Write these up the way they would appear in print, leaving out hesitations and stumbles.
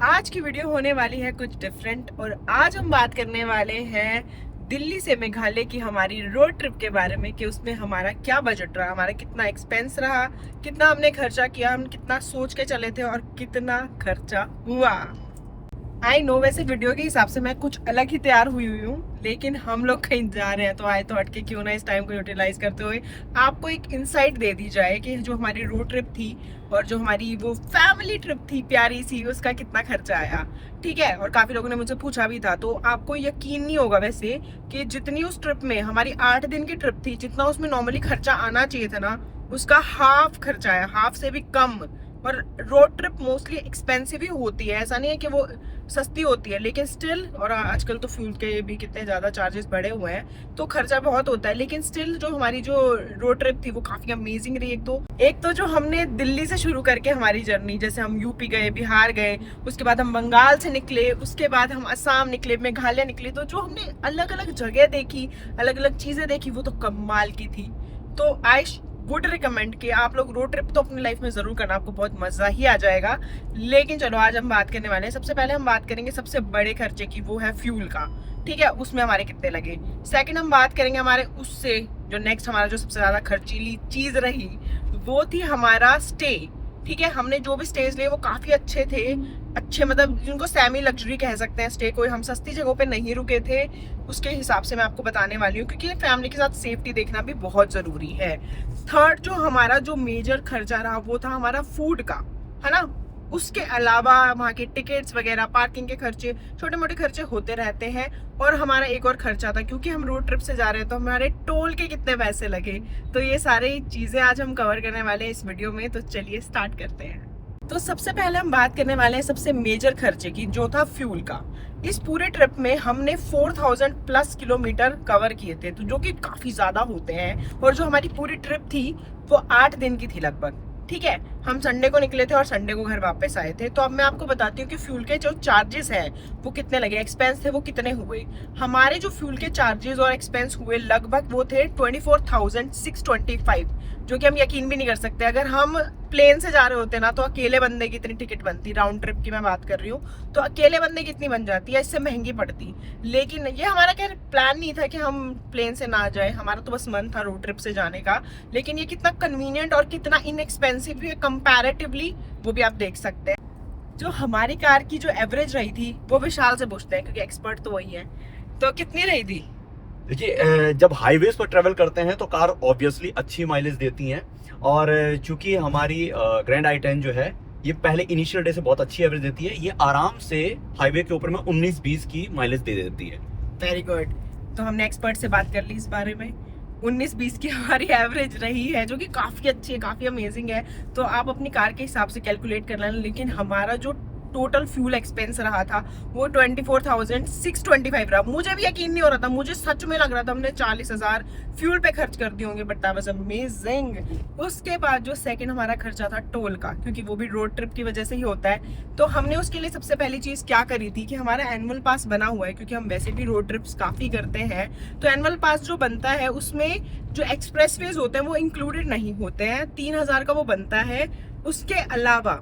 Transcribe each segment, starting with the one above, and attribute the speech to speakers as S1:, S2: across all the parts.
S1: आज की वीडियो होने वाली है कुछ डिफरेंट और आज हम बात करने वाले हैं दिल्ली से मेघालय की हमारी रोड ट्रिप के बारे में कि उसमें हमारा क्या बजट रहा, हमारा कितना एक्सपेंस रहा, कितना हमने खर्चा किया, हम कितना सोच के चले थे और कितना खर्चा हुआ। आई नो वैसे वीडियो के हिसाब से मैं कुछ अलग ही तैयार हुई हूँ, लेकिन हम लोग कहीं जा रहे हैं तो आए तो हटके क्यों ना इस टाइम को यूटिलाइज करते हुए आपको एक इंसाइट दे दी जाए कि जो हमारी रोड ट्रिप थी और जो हमारी वो फैमिली ट्रिप थी प्यारी सी, उसका कितना खर्चा आया। ठीक है, और काफी लोगों ने मुझे पूछा भी था, तो आपको यकीन नहीं होगा वैसे कि जितनी उस ट्रिप में हमारी 8 दिन की ट्रिप थी, जितना उसमें नॉर्मली खर्चा आना चाहिए था ना, उसका हाफ खर्चा आया, हाफ से भी कम। और रोड ट्रिप मोस्टली एक्सपेंसिव ही होती है, ऐसा नहीं है कि वो सस्ती होती है, लेकिन स्टिल, और आजकल तो फ्यूल के भी कितने ज़्यादा चार्जेस बढ़े हुए हैं तो खर्चा बहुत होता है, लेकिन स्टिल जो हमारी जो रोड ट्रिप थी वो काफ़ी अमेजिंग रही। एक तो जो हमने दिल्ली से शुरू करके हमारी जर्नी, जैसे हम यूपी गए, बिहार गए, उसके बाद हम बंगाल से निकले, उसके बाद हम असम निकले, मेघालय निकले, तो जो हमने अलग अलग जगह देखी, अलग अलग चीज़ें देखी, वो तो कमाल की थी। तो आई वुड रिकमेंड कि आप लोग रोड ट्रिप तो अपनी लाइफ में जरूर करना, आपको बहुत मजा ही आ जाएगा। लेकिन चलो आज हम बात करने वाले हैं, सबसे पहले हम बात करेंगे सबसे बड़े खर्चे की, वो है फ्यूल का। ठीक है, उसमें हमारे कितने लगे। सेकंड हम बात करेंगे हमारे उससे जो नेक्स्ट हमारा जो सबसे ज्यादा खर्चीली चीज रही वो थी हमारा स्टे। ठीक है, हमने जो भी स्टेज लिए वो काफी अच्छे थे, अच्छे मतलब जिनको सेमी लग्जरी कह सकते हैं स्टे, कोई हम सस्ती जगहों पे नहीं रुके थे। उसके हिसाब से मैं आपको बताने वाली हूँ, क्योंकि फैमिली के साथ सेफ्टी देखना भी बहुत जरूरी है। थर्ड जो हमारा जो मेजर खर्चा रहा वो था हमारा फूड का, है ना। उसके अलावा वहाँ के टिकट्स वगैरह, पार्किंग के खर्चे, छोटे मोटे खर्चे होते रहते हैं। और हमारा एक और खर्चा था, क्योंकि हम रोड ट्रिप से जा रहे हैं तो हमारे टोल के कितने पैसे लगे। तो ये सारी चीजें आज हम कवर करने वाले हैं इस वीडियो में, तो चलिए स्टार्ट करते हैं। तो सबसे पहले हम बात करने वाले हैं सबसे मेजर खर्चे की, जो था फ्यूल का। इस पूरे ट्रिप में हमने 4000 प्लस किलोमीटर कवर किए थे, तो जो कि काफी ज्यादा होते हैं। और जो हमारी पूरी ट्रिप थी वो 8 दिन की थी लगभग। ठीक है, हम संडे को निकले थे और संडे को घर वापस आए थे। तो अब मैं आपको बताती हूँ कि फ्यूल के जो चार्जेस हैं वो कितने लगे, एक्सपेंस थे वो कितने हुए। हमारे जो फ्यूल के चार्जेस और एक्सपेंस हुए लगभग वो थे 24,625, जो कि हम यकीन भी नहीं कर सकते। अगर हम प्लेन से जा रहे होते ना तो अकेले बंदे की इतनी टिकट बनती, राउंड ट्रिप की मैं बात कर रही हूँ, तो अकेले बंदे की इतनी बन जाती है, इससे महंगी पड़ती। लेकिन ये हमारा क्या प्लान नहीं था कि हम प्लेन से ना जाए, हमारा तो बस मन था रोड ट्रिप से जाने का। लेकिन ये कितना कन्वीनियंट और कितना इनएक्सपेंसिव है कंपैरेटिवली, वो भी आप देख सकते हैं। जो हमारी कार की जो एवरेज रही थी वो विशाल से पूछते हैं, क्योंकि एक्सपर्ट तो वही है। तो कितनी रही थी?
S2: देखिए, जब हाईवेज पर ट्रेवल करते हैं तो कार ऑब्वियसली अच्छी माइलेज देती हैं। और चूंकि हमारी ग्रैंड i10 जो है ये पहले इनिशियल डे से बहुत अच्छी एवरेज देती है, ये आराम से हाईवे के ऊपर में 19-20 की माइलेज दे देती है।
S1: Very good. तो हमने एक्सपर्ट से बात कर ली इस बारे में। 19-20 की हमारी एवरेज रही है, जो कि काफ़ी अच्छी है, काफ़ी अमेजिंग है। तो आप अपनी कार के हिसाब से कैलकुलेट कर लेना। लेकिन हमारा जो टोटल फ्यूल एक्सपेंस रहा था वो 24,625 रहा। मुझे भी यकीन नहीं हो रहा था, मुझे सच में लग रहा था हमने 40,000 फ्यूल पे खर्च कर दिए होंगे, बट दैट वाज अमेजिंग। उसके बाद जो सेकंड हमारा खर्चा था टोल का, क्योंकि वो भी रोड ट्रिप की वजह से ही होता है। तो हमने उसके लिए सबसे पहली चीज़ क्या करी थी कि हमारा एनुअल पास बना हुआ है, क्योंकि हम वैसे भी रोड ट्रिप्स काफ़ी करते हैं। तो एनुअल पास जो बनता है उसमें जो एक्सप्रेसवेज होते हैं वो इंक्लूडेड नहीं होते हैं, 3,000 का वो बनता है। उसके अलावा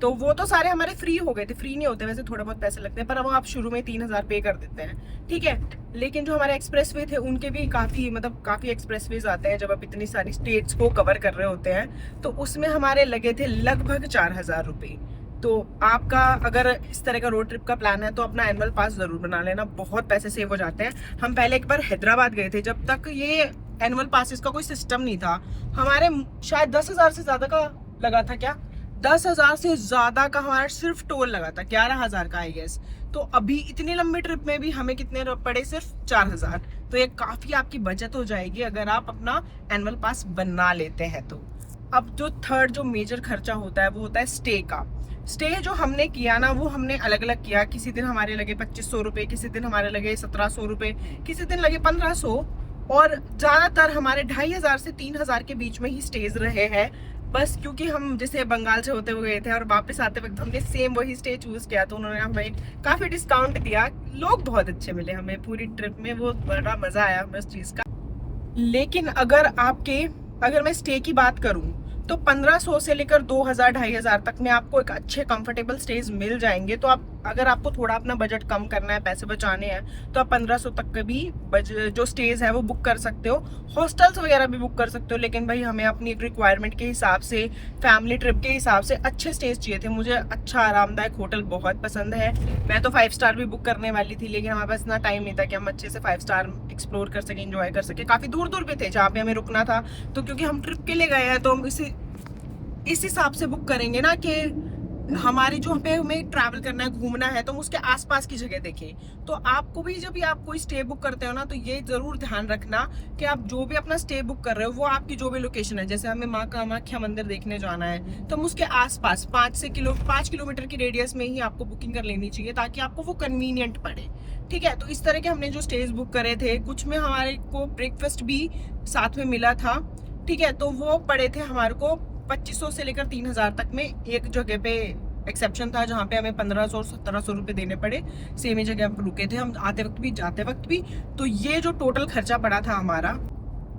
S1: तो वो तो सारे हमारे फ्री हो गए थे, फ्री नहीं होते वैसे, थोड़ा बहुत पैसे लगते हैं, पर वो आप शुरू में 3,000 पे कर देते हैं। ठीक है, लेकिन जो हमारे एक्सप्रेसवे थे उनके भी काफ़ी एक्सप्रेसवेज आते हैं जब आप इतनी सारी स्टेट्स को कवर कर रहे होते हैं, तो उसमें हमारे लगे थे लगभग 4,000 रुपये। तो आपका अगर इस तरह का रोड ट्रिप का प्लान है तो अपना एनुअल पास जरूर बना लेना, बहुत पैसे सेव हो जाते हैं। हम पहले एक बार हैदराबाद गए थे, जब तक ये एनुअल पासिस का कोई सिस्टम नहीं था, हमारे शायद 10,000 से ज्यादा का लगा था। क्या 10,000 से ज्यादा का हमारा सिर्फ टोल लगा था, 11,000 का आई गेस। तो अभी इतनी लंबी ट्रिप में भी हमें कितने पड़े, सिर्फ 4,000। तो ये काफी आपकी बचत हो जाएगी अगर आप अपना एनुअल पास बना लेते हैं तो। अब जो थर्ड जो मेजर खर्चा होता है वो होता है स्टे का। स्टे जो हमने किया ना वो हमने अलग अलग किया। किसी दिन हमारे लगे 2,500 रुपये, किसी दिन हमारे लगे 1,700 रुपये, किसी दिन लगे 1,500, और ज्यादातर हमारे 2,500 से 3,000 के बीच में ही स्टेज रहे हैं। बस क्योंकि हम जैसे बंगाल से होते हुए गए थे और वापस आते वक्त हमने सेम वही स्टे चूज किया, तो उन्होंने हमें काफी डिस्काउंट दिया। लोग बहुत अच्छे मिले हमें पूरी ट्रिप में, वो बड़ा मजा आया हमें उस चीज का। लेकिन अगर मैं स्टे की बात करूं तो 1500 से लेकर 2000 2500 तक में आपको एक अच्छे कंफर्टेबल स्टेज मिल जाएंगे। तो आप अगर आपको थोड़ा अपना बजट कम करना है, पैसे बचाने हैं, तो आप 1500 तक के भी जो स्टेज है वो बुक कर सकते हो। हॉस्टल्स वगैरह भी बुक कर सकते हो, लेकिन भाई हमें अपनी एक रिक्वायरमेंट के हिसाब से, फैमिली ट्रिप के हिसाब से अच्छे स्टेज चाहिए थे। मुझे अच्छा आरामदायक होटल बहुत पसंद है। मैं तो 5 स्टार भी बुक करने वाली थी, लेकिन हमारे पास इतना टाइम नहीं था कि हम अच्छे से 5 स्टार एक्सप्लोर कर सके, एंजॉय कर सके। काफ़ी दूर दूर भी थे जहाँ पे हमें रुकना था, तो क्योंकि हम ट्रिप के लिए गए हैं तो हम इस हिसाब से बुक करेंगे ना कि हमारी जो पे हमें ट्रैवल करना है, घूमना है, तो हम उसके आसपास की जगह देखें। तो आपको भी जब भी आप कोई स्टे बुक करते हो ना, तो ये जरूर ध्यान रखना कि आप जो भी अपना स्टे बुक कर रहे हो वो आपकी जो भी लोकेशन है, जैसे हमें माँ कामाख्या मंदिर देखने जाना है तो हम उसके आसपास 5 किलोमीटर की रेडियस में ही आपको बुकिंग कर लेनी चाहिए, ताकि आपको वो कन्वीनियंट पड़े। ठीक है, तो इस तरह के हमने जो स्टेज बुक करे थे, कुछ में हमारे को ब्रेकफास्ट भी साथ में मिला था। ठीक है, तो वो पड़े थे हमारे को 2500 से लेकर 3000 तक में। एक जगह पे एक्सेप्शन था जहाँ पे हमें 1500 और 1700 रुपये देने पड़े। सेम ही जगह पर रुके थे हम, आते वक्त भी जाते वक्त भी। तो ये जो टोटल खर्चा पड़ा था हमारा,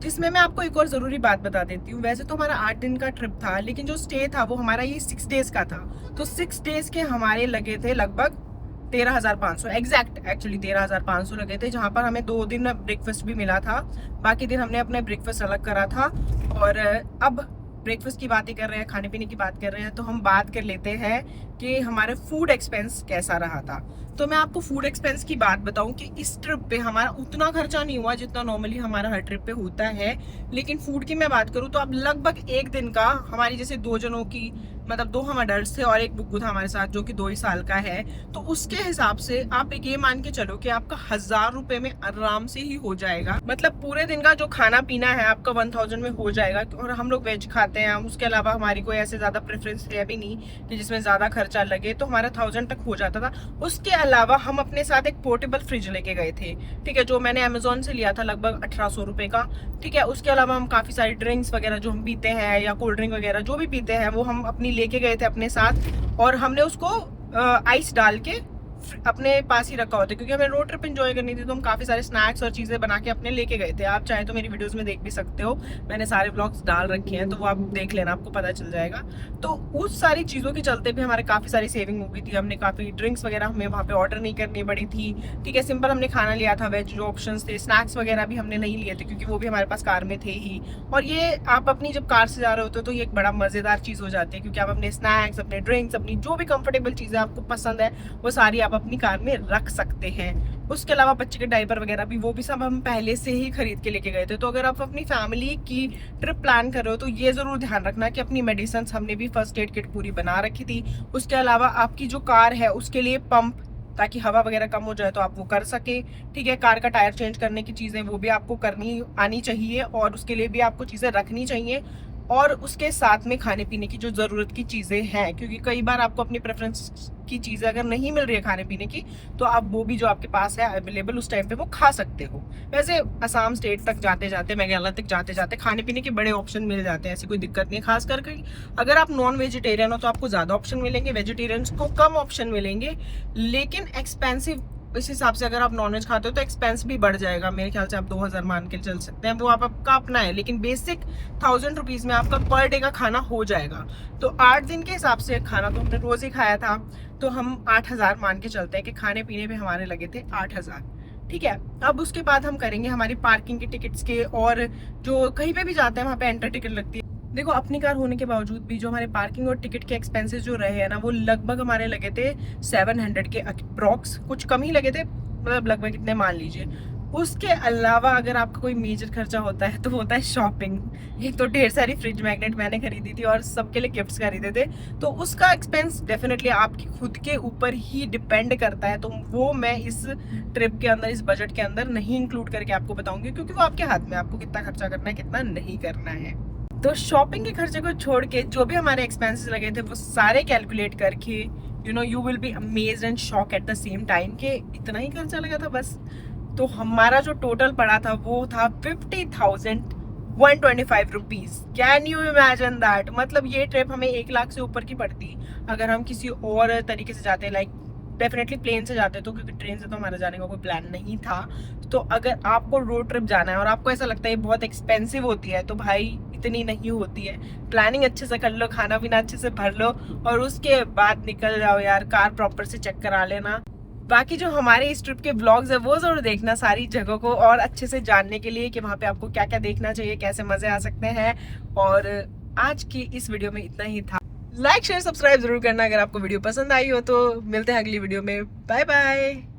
S1: जिसमें मैं आपको एक और ज़रूरी बात बता देती हूँ। वैसे तो हमारा 8 दिन का ट्रिप था, लेकिन जो स्टे था वो हमारा ये 6 डेज़ का था। तो 6 डेज़ के हमारे लगे थे लगभग 13,500 एग्जैक्ट, एक्चुअली 13,500 लगे थे, जहाँ पर हमें 2 दिन ब्रेकफास्ट भी मिला था। बाकी दिन हमने अपने ब्रेकफास्ट अलग करा था। और अब ब्रेकफास्ट की बात ही कर रहे हैं, खाने पीने की बात कर रहे हैं, तो हम बात कर लेते हैं कि हमारे फूड एक्सपेंस कैसा रहा था। तो मैं आपको फूड एक्सपेंस की बात बताऊं कि इस ट्रिप पे हमारा उतना खर्चा नहीं हुआ जितना नॉर्मली हमारा हर ट्रिप पे होता है। लेकिन फूड की मैं बात करूं तो अब लगभग एक दिन का हमारी, जैसे 2 जनों की, मतलब 2 हम अडल्ट थे और एक बुग्गू था हमारे साथ जो कि 2 ही साल का है, तो उसके हिसाब से आप ये मान के चलो कि आपका 1000 रुपए में आराम से ही हो जाएगा। मतलब पूरे दिन का जो खाना पीना है आपका 1000 में हो जाएगा। और हम लोग वेज खाते हैं, उसके अलावा हमारी कोई ऐसे ज्यादा प्रेफरेंस है भी नहीं कि जिसमें ज्यादा खर्चा लगे, तो हमारा 1000 तक हो जाता था। उसके अलावा हम अपने साथ एक पोर्टेबल फ्रिज लेके गए थे, ठीक है, जो मैंने अमेजोन से लिया था लगभग 1800 रुपए का। ठीक है, उसके अलावा हम काफी सारी ड्रिंक्स वगैरह जो हम पीते हैं, या कोल्ड ड्रिंक वगैरह जो भी पीते हैं, वो हम अपनी लेके गए थे अपने साथ। और हमने उसको आइस डाल के अपने पास ही रखा होता है, क्योंकि हमें रोड ट्रिप एंजॉय करनी थी। तो हम काफ़ी सारे स्नैक्स और चीज़ें बना के अपने लेके गए थे। आप चाहे तो मेरी वीडियोस में देख भी सकते हो, मैंने सारे ब्लॉग्स डाल रखे हैं, तो वो आप देख लेना, आपको पता चल जाएगा। तो उस सारी चीज़ों के चलते भी हमारे काफ़ी सारी सेविंग हो गई थी। हमने काफ़ी ड्रिंक्स वगैरह हमें वहाँ पे ऑर्डर नहीं करनी पड़ी थी। ठीक है, सिंपल हमने खाना लिया था, वेज जो ऑप्शन थे। स्नैक्स वगैरह भी हमने नहीं लिए थे, क्योंकि वो भी हमारे पास कार में थे ही। और ये आप अपनी जब कार से जा रहे होते हो तो ये एक बड़ा मज़ेदार चीज़ हो जाती है, क्योंकि आप अपने स्नैक्स, अपने ड्रिंक्स, अपनी जो भी कंफर्टेबल चीज़ें आपको पसंद है वो सारी आप अपनी कार में रख सकते हैं। उसके अलावा बच्चे के डायपर वगैरह भी, वो भी सब हम पहले से ही खरीद के लेके गए थे। तो अगर आप अपनी फैमिली की ट्रिप प्लान कर रहे हो तो ये जरूर ध्यान रखना कि अपनी मेडिसिन हमने भी फर्स्ट एड किट पूरी बना रखी थी। उसके अलावा आपकी जो कार है उसके लिए पंप, ताकि हवा वगैरह कम हो जाए तो आप वो कर सके। ठीक है, कार का टायर चेंज करने की चीज़ें वो भी आपको करनी आनी चाहिए, और उसके लिए भी आपको चीज़ें रखनी चाहिए। और उसके साथ में खाने पीने की जो ज़रूरत की चीज़ें हैं, क्योंकि कई बार आपको अपनी प्रेफरेंस की चीज़ें अगर नहीं मिल रही है खाने पीने की, तो आप वो भी जो आपके पास है अवेलेबल उस टाइम पे वो खा सकते हो। वैसे असम स्टेट तक जाते जाते, मेघालय तक जाते जाते खाने पीने के बड़े ऑप्शन मिल जाते हैं, ऐसी कोई दिक्कत नहीं है। खास करके अगर आप नॉन वेजिटेरियन हो तो आपको ज़्यादा ऑप्शन मिलेंगे, वेजिटेरियंस को कम ऑप्शन मिलेंगे। लेकिन एक्सपेंसिव इस हिसाब से, अगर आप नॉनवेज खाते हो तो एक्सपेंस भी बढ़ जाएगा। मेरे ख्याल से आप 2000 मान के चल सकते हैं, वो आपका अपना है। लेकिन बेसिक 1000 रुपीज़ में आपका पर डे का खाना हो जाएगा। तो 8 दिन के हिसाब से खाना तो हमने रोज़ ही खाया था, तो हम 8000 मान के चलते हैं कि खाने पीने पे हमारे लगे थे 8000। ठीक है, अब उसके बाद हम करेंगे हमारी पार्किंग के टिकट्स के, और जो कहीं पे भी जाते हैं वहाँ पे एंट्री टिकट लगती है। देखो, अपनी कार होने के बावजूद भी जो हमारे पार्किंग और टिकट के एक्सपेंसेस जो रहे हैं ना, वो लगभग हमारे लगे थे 700 के अप्रॉक्स, कुछ कम ही लगे थे, मतलब लगभग इतने मान लीजिए। उसके अलावा अगर आपका कोई मेजर खर्चा होता है तो होता है शॉपिंग। एक तो ढेर सारी फ्रिज मैग्नेट मैंने खरीदी थी और सबके लिए गिफ्ट्स खरीदे थे, तो उसका एक्सपेंस डेफिनेटली आपकी खुद के ऊपर ही डिपेंड करता है। तो वो मैं इस ट्रिप के अंदर, इस बजट के अंदर नहीं इंक्लूड करके आपको बताऊंगी, क्योंकि वो आपके हाथ में, आपको कितना खर्चा करना है कितना नहीं करना है। तो शॉपिंग के खर्चे को छोड़ के जो भी हमारे एक्सपेंसेस लगे थे वो सारे कैलकुलेट करके, you will be amazed and shock at the same time कि इतना ही खर्चा लगा था बस। तो हमारा जो टोटल पड़ा था वो था 50,125 rupees. Can you imagine that? मतलब ये ट्रिप हमें 1 लाख से ऊपर की पड़ती अगर हम किसी और तरीके से जाते, लाइक डेफिनेटली प्लेन से जाते तो, क्योंकि ट्रेन से तो हमारा जाने का कोई प्लान नहीं था। तो अगर आपको रोड ट्रिप जाना है और आपको ऐसा लगता है ये बहुत एक्सपेंसिव होती है, तो भाई इतनी नहीं होती है। प्लानिंग अच्छे से कर लो, खाना पीना अच्छे से भर लो और उसके बाद निकल जाओ यार। कार प्रॉपर से चेक करा लेना। बाकी जो हमारे इस ट्रिप के व्लॉग्स है वो जरूर देखना, सारी जगह को और अच्छे से जानने के लिए कि वहाँ पे आपको क्या क्या देखना चाहिए, कैसे मजे आ सकते हैं। और आज की इस वीडियो में इतना ही था। लाइक शेयर सब्सक्राइब जरूर करना अगर आपको वीडियो पसंद आई हो तो। मिलते हैं अगली वीडियो में। Bye bye.